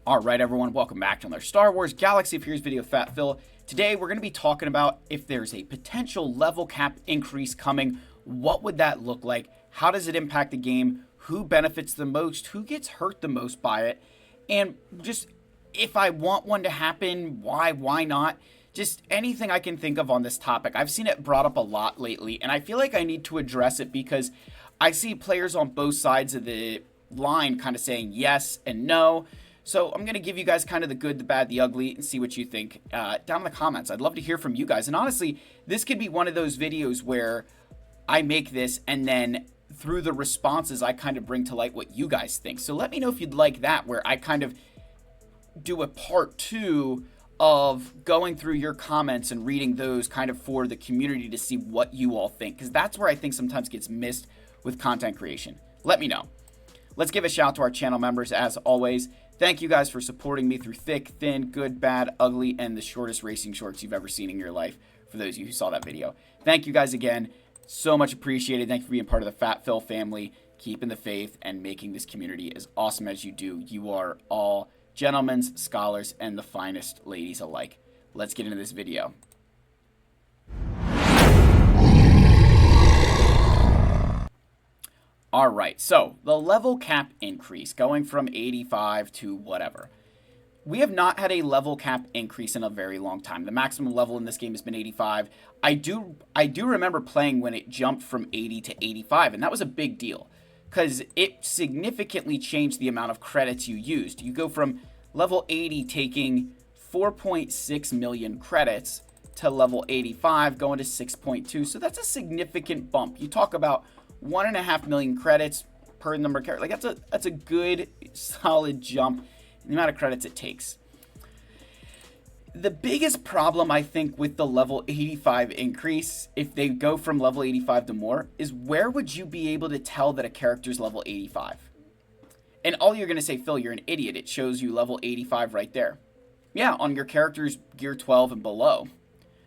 Alright everyone, welcome back to another Star Wars Galaxy of Heroes video, Fat Phil. Today we're going to be talking about if there's a potential level cap increase coming, what would that look like, how does it impact the game, who benefits the most, who gets hurt the most by it, and just if I want one to happen, why not? Just anything I can think of on this topic. I've seen it brought up a lot lately, and I feel like I need to address it because I see players on both sides of the line kind of saying yes and no. So I'm going to give you guys kind of the good, the bad, the ugly, and see what you think down in the comments. I'd love to hear from you guys. And honestly, this could be one of those videos where I make this and then through the responses, I kind of bring to light what you guys think. So let me know if you'd like that, where I kind of do a part 2 of going through your comments and reading those kind of for the community to see what you all think. Because that's where I think sometimes gets missed with content creation. Let me know. Let's give a shout out to our channel members as always. Thank you guys for supporting me through thick, thin, good, bad, ugly, and the shortest racing shorts you've ever seen in your life, for those of you who saw that video. Thank you guys again. So much appreciated. Thank you for being part of the Fat Phil family, keeping the faith, and making this community as awesome as you do. You are all gentlemen, scholars, and the finest ladies alike. Let's get into this video. Alright, so the level cap increase going from 85 to whatever. We have not had a level cap increase in a very long time. The maximum level in this game has been 85. I do remember playing when it jumped from 80 to 85, and that was a big deal because it significantly changed the amount of credits you used. You go from level 80 taking 4.6 million credits to level 85 going to 6.2, so that's a significant bump. You talk about 1.5 million credits per number of characters. Like that's a good solid jump in the amount of credits it takes. The biggest problem I think with the level 85 increase, if they go from level 85 to more, is where would you be able to tell that a character's level 85? And all you're going to say, Phil, you're an idiot. It shows you level 85 right there. Yeah, on your character's gear 12 and below.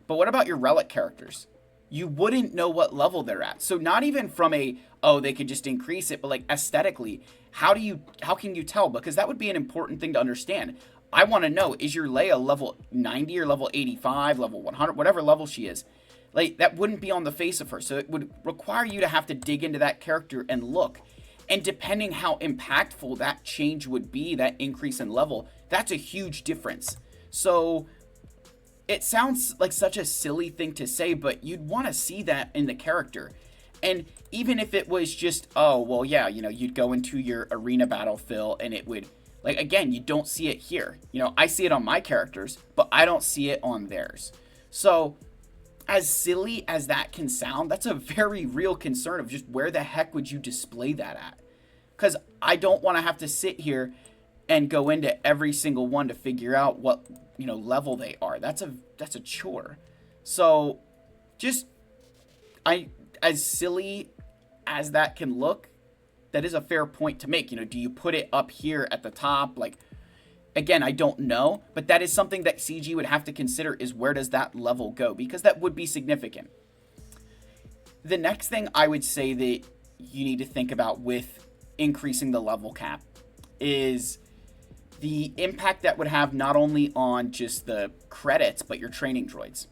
But what about your relic characters? You wouldn't know what level they're at. So not even from a, oh, they could just increase it, but like aesthetically, how can you tell? Because that would be an important thing to understand. I want to know, is your Leia level 90 or level 85, level 100, whatever level she is? Like, that wouldn't be on the face of her. So it would require you to have to dig into that character and look. And depending how impactful that change would be, that increase in level, that's a huge difference. So it sounds like such a silly thing to say, but you'd want to see that in the character. And even if it was just, oh, well, yeah, you know, you'd go into your arena battle, Phil, and it would, like, again, you don't see it here. You know, I see it on my characters, but I don't see it on theirs. So as silly as that can sound, that's a very real concern of just where the heck would you display that at? Because I don't want to have to sit here and go into every single one to figure out what, you know, level they are. That's a chore. So just, as silly as that can look, that is a fair point to make. You know, do you put it up here at the top? Like, again, I don't know, but that is something that CG would have to consider, is where does that level go? Because that would be significant. The next thing I would say that you need to think about with increasing the level cap is the impact that would have not only on just the credits, but your training droids.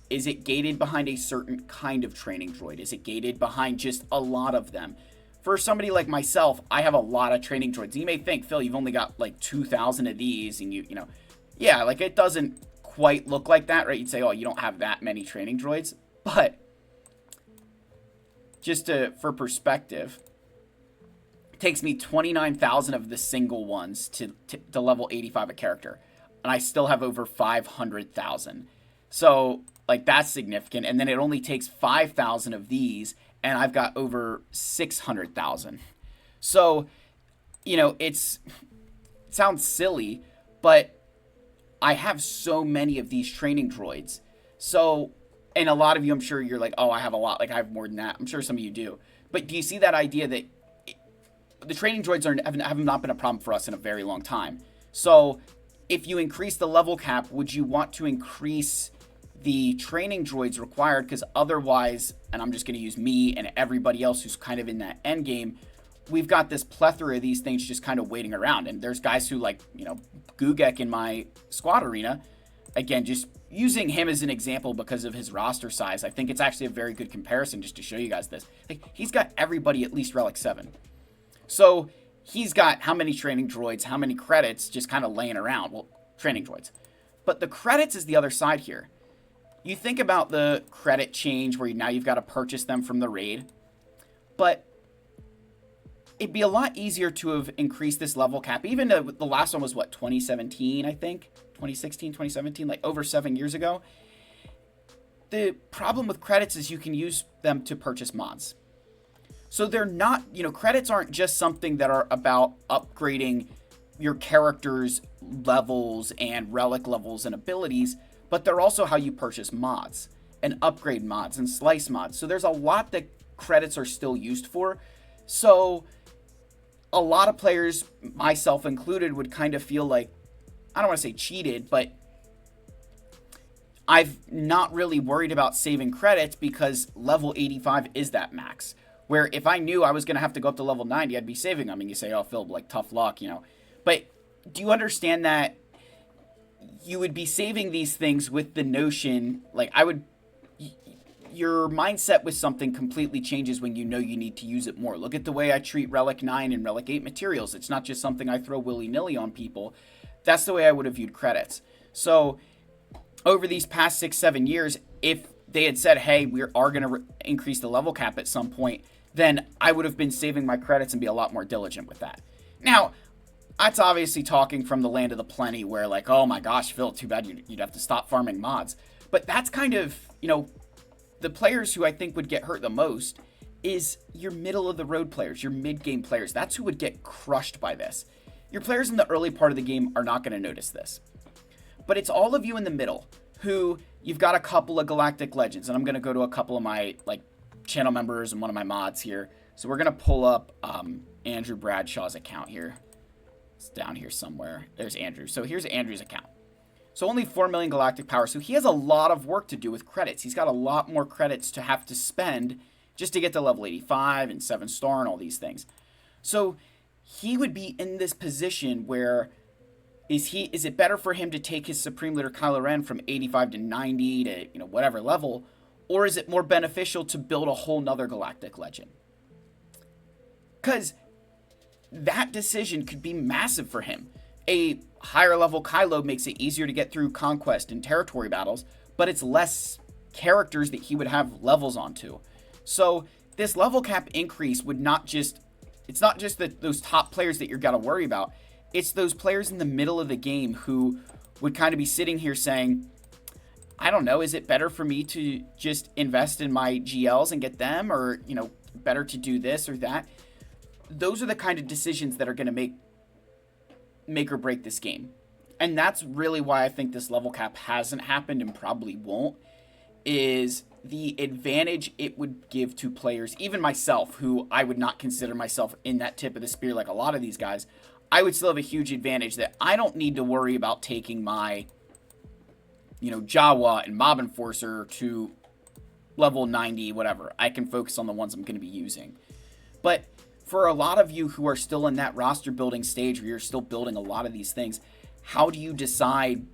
Is it gated behind a certain kind of training droid? Is it gated behind just a lot of them? For somebody like myself, I have a lot of training droids. You may think, Phil, you've only got like 2,000 of these, and you know, yeah, like it doesn't quite look like that, right? You'd say, oh, you don't have that many training droids, but just for perspective, takes me 29,000 of the single ones to level 85 a character, and I still have over 500,000. So like that's significant. And then it only takes 5,000 of these, and I've got over 600,000. So, you know, it sounds silly, but I have so many of these training droids. So, and a lot of you, I'm sure you're like, oh, I have a lot. Like I have more than that. I'm sure some of you do. But do you see that idea that the training droids have not been a problem for us in a very long time? So if you increase the level cap, would you want to increase the training droids required? Because otherwise, and I'm just going to use me and everybody else who's kind of in that end game, we've got this plethora of these things just kind of waiting around. And there's guys who like, SWGOH in my squad arena. Again, just using him as an example because of his roster size, I think it's actually a very good comparison just to show you guys this. Like, he's got everybody at least Relic 7. So he's got how many training droids, how many credits just kind of laying around. Well, training droids. But the credits is the other side here. You think about the credit change where now you've got to purchase them from the raid. But it'd be a lot easier to have increased this level cap. Even the last one was, 2017, I think? 2016, 2017, like over 7 years ago. The problem with credits is you can use them to purchase mods. So they're not, credits aren't just something that are about upgrading your character's levels and relic levels and abilities, but they're also how you purchase mods and upgrade mods and slice mods. So there's a lot that credits are still used for. So a lot of players, myself included, would kind of feel like, I don't want to say cheated, but I've not really worried about saving credits because level 85 is that max. Where if I knew I was going to have to go up to level 90, I'd be saving them. And you say, oh, Phil, like, tough luck, But do you understand that you would be saving these things with the notion, like, your mindset with something completely changes when you know you need to use it more. Look at the way I treat Relic 9 and Relic 8 materials. It's not just something I throw willy-nilly on people. That's the way I would have viewed credits. So over these past 6-7 years, if they had said, hey, we are going to increase the level cap at some point, then I would have been saving my credits and be a lot more diligent with that. Now, that's obviously talking from the land of the plenty where, like, oh my gosh, Phil, too bad you'd have to stop farming mods. But that's kind of, the players who I think would get hurt the most is your middle of the road players, your mid-game players. That's who would get crushed by this. Your players in the early part of the game are not going to notice this. But it's all of you in the middle who you've got a couple of Galactic Legends. And I'm going to go to a couple of my channel members and one of my mods here. So we're going to pull up Andrew Bradshaw's account here. It's down here somewhere. There's Andrew. So here's Andrew's account. So only 4 million galactic power. So he has a lot of work to do with credits. He's got a lot more credits to have to spend just to get to level 85 and 7-star and all these things. So he would be in this position where is it better for him to take his Supreme Leader Kylo Ren from 85 to 90 to whatever level, or is it more beneficial to build a whole nother galactic legend? Because that decision could be massive for him. A higher level Kylo makes it easier to get through conquest and territory battles, but it's less characters that he would have levels onto. So this level cap increase would it's not just those top players that you're got to worry about. It's those players in the middle of the game who would kind of be sitting here saying, I don't know, is it better for me to just invest in my GLs and get them, or, better to do this or that? Those are the kind of decisions that are going to make or break this game. And that's really why I think this level cap hasn't happened and probably won't, is the advantage it would give to players, even myself, who I would not consider myself in that tip of the spear like a lot of these guys. I would still have a huge advantage that I don't need to worry about taking my, Jawa and Mob Enforcer to level 90, whatever. I can focus on the ones I'm going to be using. But for a lot of you who are still in that roster building stage where you're still building a lot of these things, how do you decide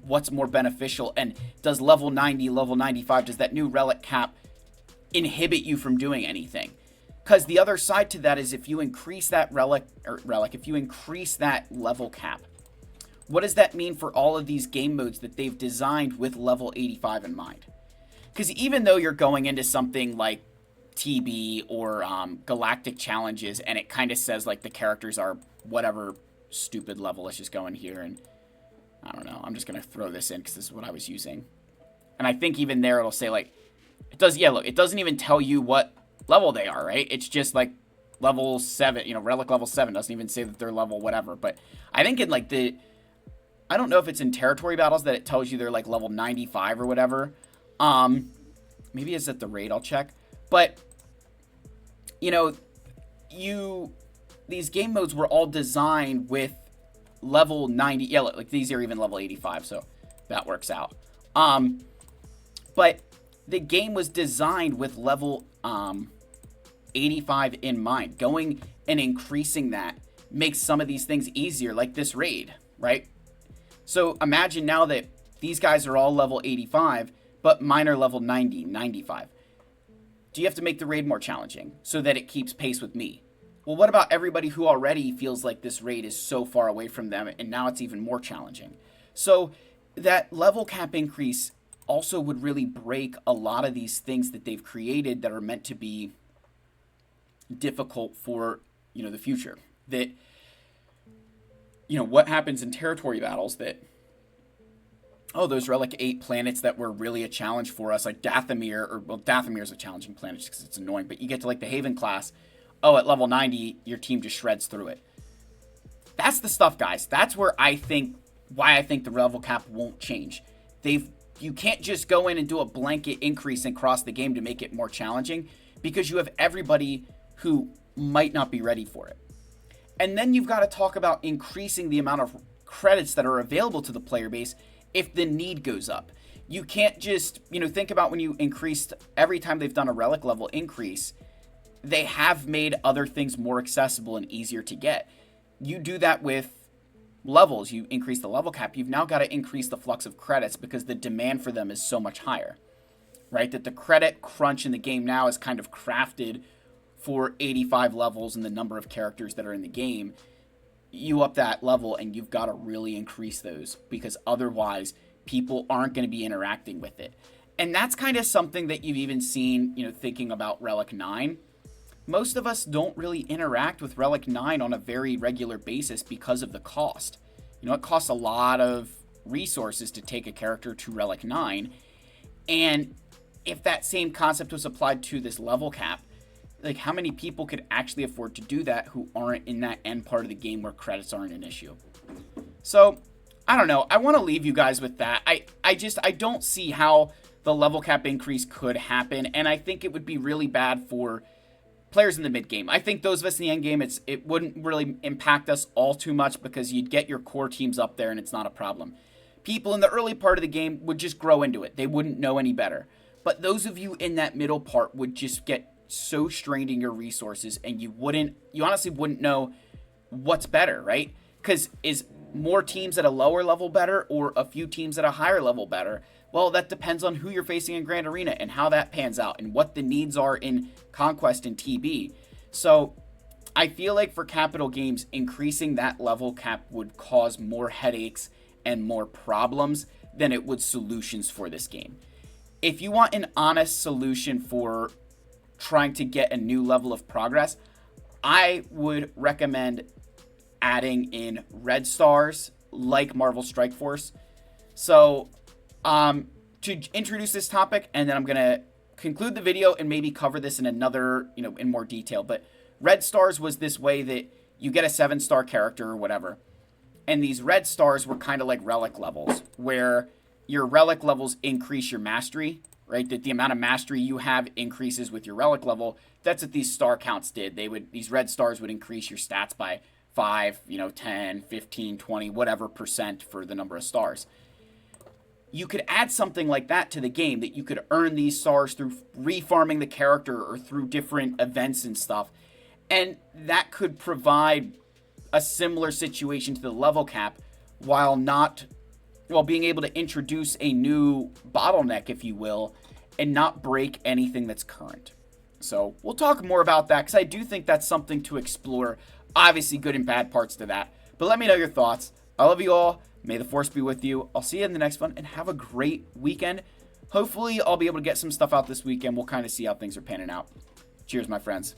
what's more beneficial? And does level 90, level 95, does that new relic cap inhibit you from doing anything? Because the other side to that is if you increase that if you increase that level cap, what does that mean for all of these game modes that they've designed with level 85 in mind? Because even though you're going into something like TB or Galactic Challenges and it kind of says like the characters are whatever stupid level, let's just go in here and I don't know, I'm just going to throw this in because this is what I was using. And I think even there it'll say like, look, it doesn't even tell you what level they are, right? It's just like level 7, relic level 7 doesn't even say that they're level whatever. But I think in like I don't know if it's in territory battles that it tells you they're like level 95 or whatever. Maybe it's at the raid, I'll check. But these game modes were all designed with level 90. Yeah, like these are even level 85, so that works out. But the game was designed with level 85 in mind. Going and increasing that makes some of these things easier, like this raid, right? So imagine now that these guys are all level 85, but mine are level 90, 95. Do you have to make the raid more challenging so that it keeps pace with me? Well, what about everybody who already feels like this raid is so far away from them, and now it's even more challenging? So that level cap increase also would really break a lot of these things that they've created that are meant to be difficult for, the future. That, what happens in territory battles that, those Relic 8 planets that were really a challenge for us, like Dathomir, Dathomir is a challenging planet just because it's annoying, but you get to like the Haven class, at level 90, your team just shreds through it. That's the stuff, guys. That's why I think the level cap won't change. You can't just go in and do a blanket increase across the game to make it more challenging, because you have everybody who might not be ready for it. And then you've got to talk about increasing the amount of credits that are available to the player base if the need goes up. You can't just, think about when you increased, every time they've done a relic level increase, they have made other things more accessible and easier to get. You do that with levels, you increase the level cap, you've now got to increase the flux of credits because the demand for them is so much higher, right? That the credit crunch in the game now is kind of crafted for 85 levels and the number of characters that are in the game. You up that level and you've got to really increase those, because otherwise people aren't going to be interacting with it. And that's kind of something that you've even seen, thinking about Relic 9. Most of us don't really interact with Relic 9 on a very regular basis because of the cost. It costs a lot of resources to take a character to Relic 9. And if that same concept was applied to this level cap, like, how many people could actually afford to do that who aren't in that end part of the game where credits aren't an issue? So, I don't know. I want to leave you guys with that. I don't see how the level cap increase could happen, and I think it would be really bad for players in the mid game. I think those of us in the end game, it wouldn't really impact us all too much, because you'd get your core teams up there and it's not a problem. People in the early part of the game would just grow into it. They wouldn't know any better. But those of you in that middle part would just get so strained in your resources, and you honestly wouldn't know what's better, right? Because is more teams at a lower level better, or a few teams at a higher level better? Well, that depends on who you're facing in Grand Arena and how that pans out and what the needs are in Conquest and TB. So I feel like for Capital Games, increasing that level cap would cause more headaches and more problems than it would solutions for this game. If you want an honest solution for trying to get a new level of progress, I would recommend adding in red stars like Marvel Strike Force. So to introduce this topic, and then I'm going to conclude the video and maybe cover this in another, in more detail. But red stars was this way that you get a 7-star character or whatever, and these red stars were kind of like relic levels, where your relic levels increase your mastery, right? That the amount of mastery you have increases with your relic level. That's what these star counts did. These red stars would increase your stats by 5, 10, 15, 20, whatever percent for the number of stars. You could add something like that to the game, that you could earn these stars through refarming the character or through different events and stuff. And that could provide a similar situation to the level cap, while being able to introduce a new bottleneck, if you will, and not break anything that's current. So we'll talk more about that, because I do think that's something to explore. Obviously, good and bad parts to that. But let me know your thoughts. I love you all. May the force be with you. I'll see you in the next one, and have a great weekend. Hopefully, I'll be able to get some stuff out this weekend. We'll kind of see how things are panning out. Cheers, my friends.